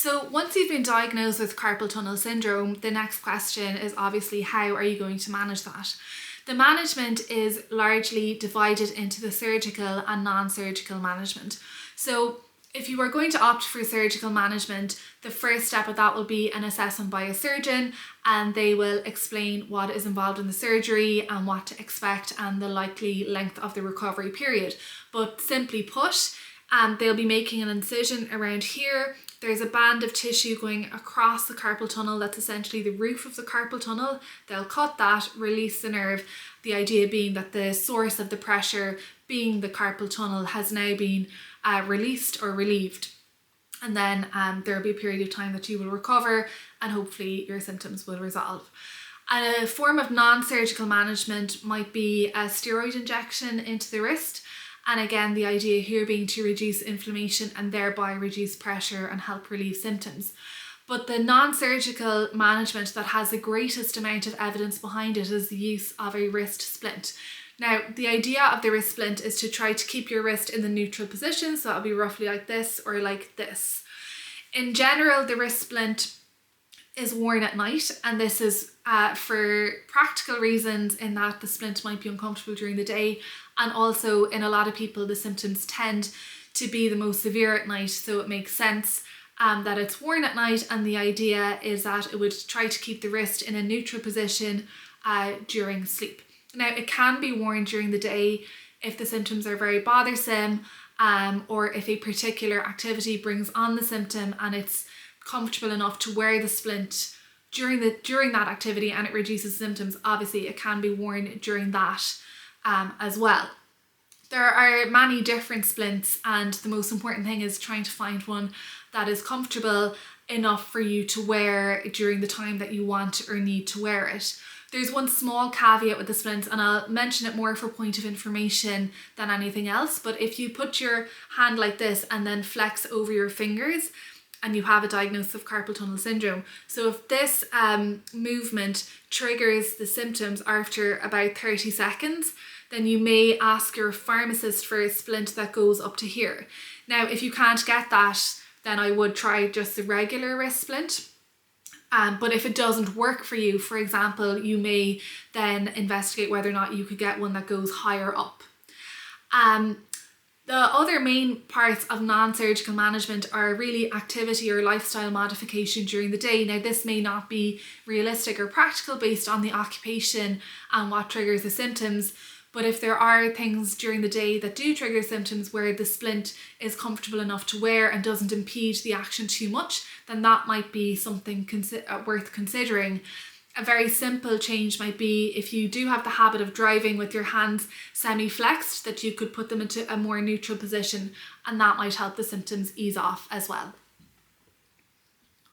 So once you've been diagnosed with carpal tunnel syndrome, the next question is obviously how are you going to manage that? The management is largely divided into the surgical and non-surgical management. So if you are going to opt for surgical management, the first step of that will be an assessment by a surgeon, and they will explain what is involved in the surgery and what to expect and the likely length of the recovery period. But simply put, they'll be making an incision around here. There's a band of tissue going across the carpal tunnel that's essentially the roof of the carpal tunnel. They'll cut that, release the nerve, the idea being that the source of the pressure, being the carpal tunnel, has now been released or relieved. And then there will be a period of time that you will recover and hopefully your symptoms will resolve. And a form of non-surgical management might be a steroid injection into the wrist. And again, the idea here being to reduce inflammation and thereby reduce pressure and help relieve symptoms. But the non-surgical management that has the greatest amount of evidence behind it is the use of a wrist splint. Now, the idea of the wrist splint is to try to keep your wrist in the neutral position, so that'll be roughly like this or like this. In general, the wrist splint is worn at night, and this is for practical reasons in that the splint might be uncomfortable during the day, and also in a lot of people the symptoms tend to be the most severe at night, so it makes sense that it's worn at night, and the idea is that it would try to keep the wrist in a neutral position during sleep. Now, it can be worn during the day if the symptoms are very bothersome, or if a particular activity brings on the symptom and it's comfortable enough to wear the splint during that activity and it reduces symptoms. Obviously it can be worn during that as well. There are many different splints, and the most important thing is trying to find one that is comfortable enough for you to wear during the time that you want or need to wear it. There's one small caveat with the splints, and I'll mention it more for point of information than anything else, but if you put your hand like this and then flex over your fingers, and you have a diagnosis of carpal tunnel syndrome. So if this movement triggers the symptoms after about 30 seconds, then you may ask your pharmacist for a splint that goes up to here. Now, if you can't get that, then I would try just the regular wrist splint. But if it doesn't work for you, for example, you may then investigate whether or not you could get one that goes higher up. The other main parts of non-surgical management are really activity or lifestyle modification during the day. Now, this may not be realistic or practical based on the occupation and what triggers the symptoms, but if there are things during the day that do trigger symptoms where the splint is comfortable enough to wear and doesn't impede the action too much, then that might be something worth considering. A very simple change might be if you do have the habit of driving with your hands semi-flexed, that you could put them into a more neutral position, and that might help the symptoms ease off as well.